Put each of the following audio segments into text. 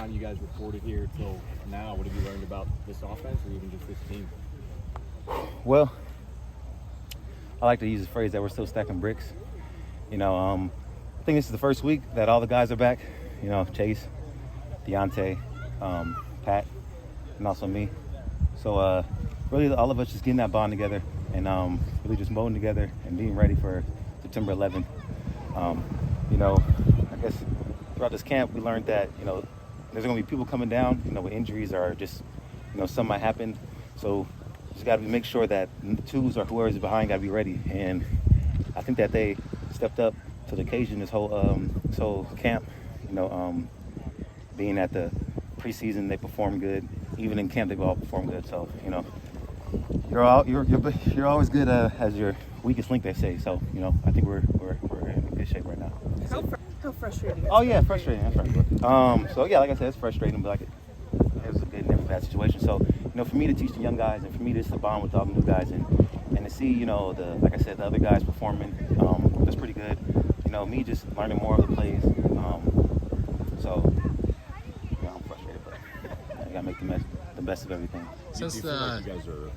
time you guys reported here till now, what have you learned about this offense or even just this team? Well, I like to use the phrase that we're still stacking bricks. I think this is the first week that all the guys are back. Chase, Deontay, Pat, and also me. So really all of us just getting that bond together and really just molding together and being ready for September 11th. I guess throughout this camp we learned that, there's going to be people coming down, with injuries or just, something might happen. So just got to make sure that the twos or whoever's behind got to be ready. And I think that they stepped up to the occasion this whole camp. Being at the preseason, they performed good. Even in camp, they've all performed good. So, you're always good as your weakest link, they say. So, I think we're in good shape right now. How frustrating? Oh yeah, frustrating. That's right. So yeah, like I said, it's frustrating, but it was a good, never bad situation. So, for me to teach the young guys and for me to bond with all the new guys and to see, like I said, the other guys performing, that's pretty good. Me just learning more of the plays. So, I'm frustrated, but I gotta make the best of everything. Do you feel like you guys are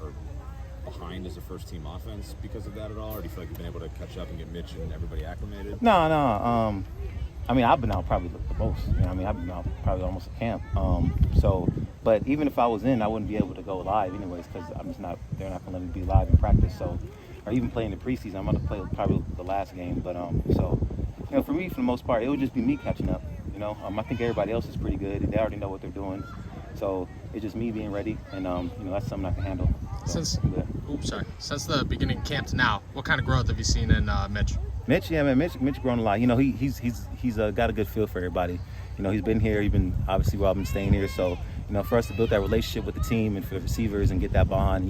behind as a first-team offense because of that at all, or do you feel like you've been able to catch up and get Mitch and everybody acclimated? No. I've been out probably the most. I've been out probably almost a camp. But even if I was in, I wouldn't be able to go live anyways because they're not gonna let me be live in practice. So, or even playing the preseason, I'm gonna play probably the last game. But for me, for the most part, it would just be me catching up. I think everybody else is pretty good. They already know what they're doing. So it's just me being ready, and that's something I can handle. So, Since the beginning of camp to now, what kind of growth have you seen in Mitch? Mitch grown a lot. He's got a good feel for everybody. He's been here. Obviously we've all been staying here. So for us to build that relationship with the team and for the receivers and get that bond,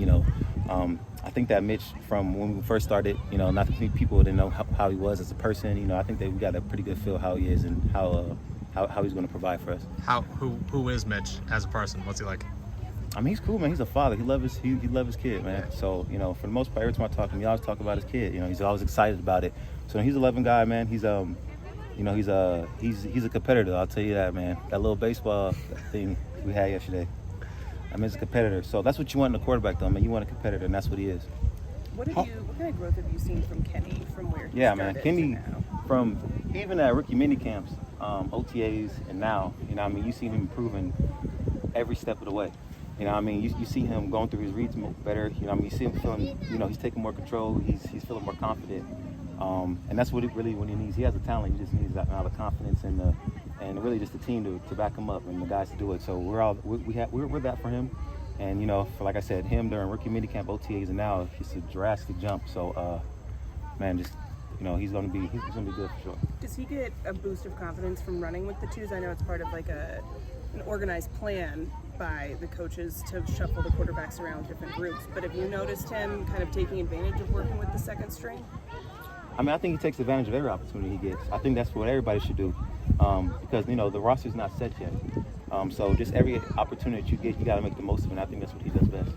I think that Mitch, from when we first started, not that people didn't know how he was as a person. I think that we got a pretty good feel how he is and how he's going to provide for us. Who is Mitch as a person? What's he like? He's cool, man. He's a father. He loves his kid, man. So, for the most part, every time I talk to him, he always talk about his kid. He's always excited about it. So he's a loving guy, man. He's he's a competitor. I'll tell you that, man. That little baseball thing we had yesterday. He's a competitor. So that's what you want in a quarterback, though, man. You want a competitor, and that's what he is. What kind of growth have you seen from Kenny from where he started man. Kenny, to now? from even at rookie mini camps, OTAs, and now, you see him improving every step of the way. You see him going through his reads better. You see him feeling, he's taking more control. He's feeling more confident. And that's what he needs. He has the talent. He just needs that amount of confidence and really just the team to back him up and the guys to do it. So we're that for him. And for, like I said, him during rookie minicamp, OTAs, and now it's a drastic jump. So he's gonna be good for sure. Does he get a boost of confidence from running with the twos? I know it's part of like an organized plan by the coaches to shuffle the quarterbacks around different groups. But have you noticed him kind of taking advantage of working with the second string? I think he takes advantage of every opportunity he gets. I think that's what everybody should do because, the roster's not set yet. So just every opportunity you get, you got to make the most of it. And I think that's what he does best.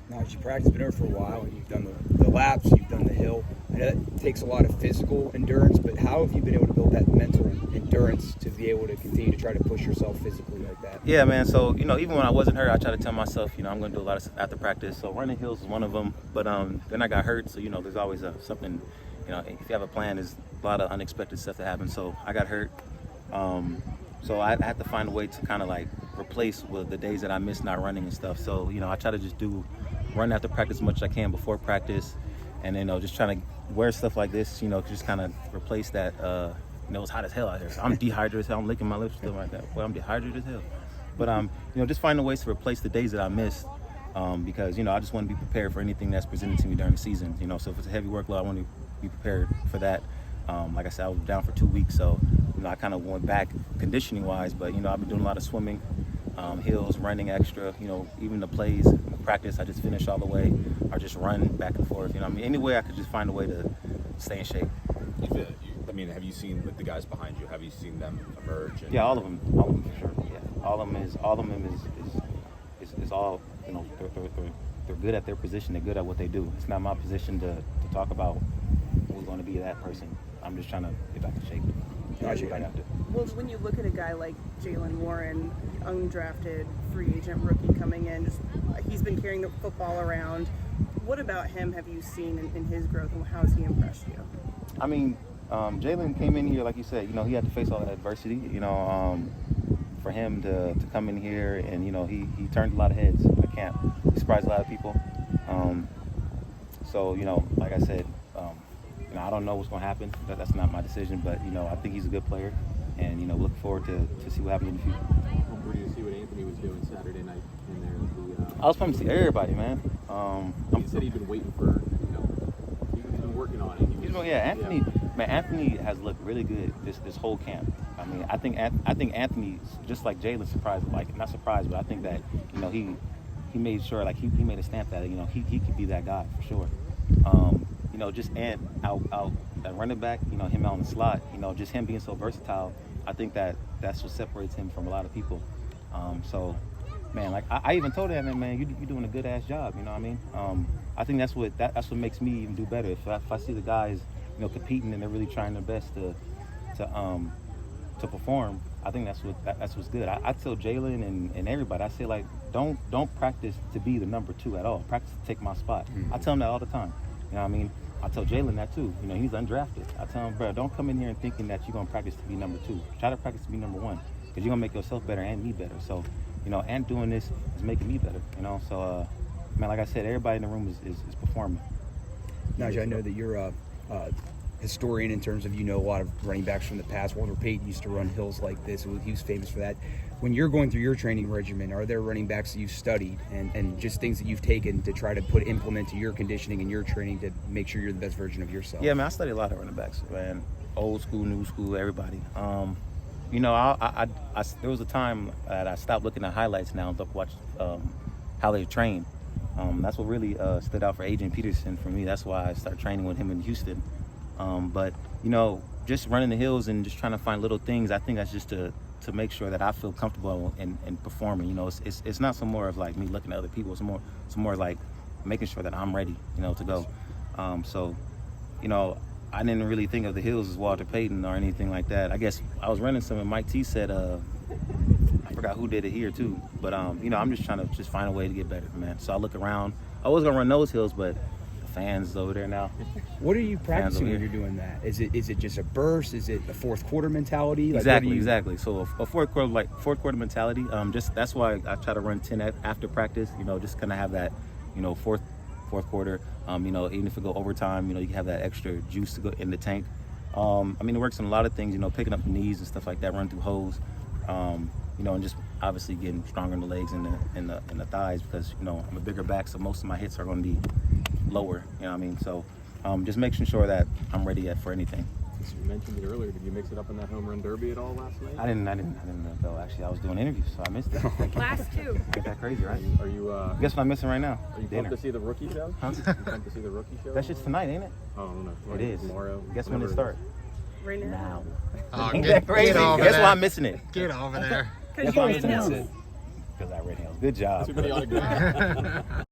Now, as you practice, been there for a while, and you've done the laps, you've done the hill. I know that takes a lot of physical endurance, but how have you been able to build that mental endurance to be able to continue to try to push yourself physically like that? Yeah, man. So, even when I wasn't hurt, I try to tell myself, I'm going to do a lot of stuff after practice. So running hills is one of them. But then I got hurt, so, there's always something, if you have a plan, there's a lot of unexpected stuff that happens. So I got hurt. So I had to find a way to kind of like replace with the days that I missed not running and stuff. So, I try to just run after practice as much as I can before practice. And then, just trying to wear stuff like this, just kind of replace that. It's hot as hell out here. So I'm dehydrated as hell. I'm licking my lips still like that. Boy, I'm dehydrated as hell. But, just finding ways to replace the days that I missed. Because, I just want to be prepared for anything that's presented to me during the season. So if it's a heavy workload, I want to be prepared for that. Like I said, I was down for 2 weeks. So, I kind of went back conditioning-wise. But, I've been doing a lot of swimming, hills, running extra. Even the plays, practice, I just finish all the way or just run back and forth. Any way I could just find a way to stay in shape. Have you seen the guys behind you? Have you seen them emerge? Yeah, all of them for sure. Yeah, all of them is all. They're good at their position. They're good at what they do. It's not my position to talk about who's going to be that person. I'm just trying to get back in shape. Najee, I know. Well, when you look at a guy like Jalen Warren, undrafted free agent rookie coming in, he's been carrying the football around. What about him have you seen in his growth, and how has he impressed you? I mean, Jalen came in here, like you said, he had to face all that adversity, for him to come in here and, he turned a lot of heads at camp. He surprised a lot of people. So, like I said, I don't know what's going to happen. That's not my decision, but, I think he's a good player and, looking forward to see what happens in the future. Where do you see what Anthony was doing Saturday night in there? I was pumped to see everybody, man. He said he'd been waiting for, he's been working on it. Anthony has looked really good this whole camp. I mean, I think Anthony, just like Jalen, surprised, not surprised, but I think that he made sure, he made a stamp that he could be that guy for sure. Just Ant out at running back, him out in the slot, just him being so versatile. I think that's what separates him from a lot of people. So, man, I even told him, man, you're doing a good ass job. You know what I mean? I think that's what makes me even do better. If I see the guys, competing and they're really trying their best to perform, I think that's what's good. I tell Jalen and everybody, I say don't practice to be the number 2 at all. Practice to take my spot. Mm-hmm. I tell him that all the time. You know what I mean? I tell Jalen that too. He's undrafted. I tell him, bro, don't come in here and thinking that you're gonna practice to be number 2. Try to practice to be number 1, because you're gonna make yourself better and me better. So, and doing this is making me better. So, man, like I said, everybody in the room is performing. Najee, I know that you're a historian in terms of a lot of running backs from the past. Walter Payton used to run hills like this. He was famous for that. When you're going through your training regimen, are there running backs that you've studied and just things that you've taken to try to implement to your conditioning and your training to make sure you're the best version of yourself? Yeah, man, I study a lot of running backs, man. Old school, new school, everybody. I there was a time that I stopped looking at highlights now and watched how they train. That's what really stood out for Adrian Peterson for me. That's why I started training with him in Houston. But just running the hills and just trying to find little things, I think that's just to make sure that I feel comfortable in performing. It's not so more of me looking at other people. It's more like making sure that I'm ready, to go. I didn't really think of the hills as Walter Payton or anything like that. I guess I was running some, and Mike T said, I forgot who did it here too, but I'm just trying to find a way to get better, man. So I look around. I was gonna run those hills, but the fans over there now. What are you practicing when you're doing that? Is it just a burst? Is it a fourth quarter mentality? Exactly. So a fourth quarter mentality. That's why I try to run 10 after practice. Just kind of have that, fourth quarter. Even if it go overtime, you can have that extra juice to go in the tank. It works on a lot of things. Picking up the knees and stuff like that, run through holes. And just obviously getting stronger in the legs and the thighs, because I'm a bigger back, so most of my hits are going to be lower. So just making sure that I'm ready for anything. You mentioned it earlier. Did you mix it up in that home run derby at all last night? I didn't go. Actually, I was doing interviews, so I missed it. Last 2. Ain't that crazy, right? Are you? Guess what I'm missing right now? Are you pumped to see the rookie show? Huh? You pumped to see the rookie show? That shit's tonight, ain't it? Oh no. It is. Tomorrow. Guess when it starts? Right now. Oh, Ain't get, that crazy? get over Guess there. why I'm missing it? Get over there. Because you Because I read Hills. Good job. Too many autographs.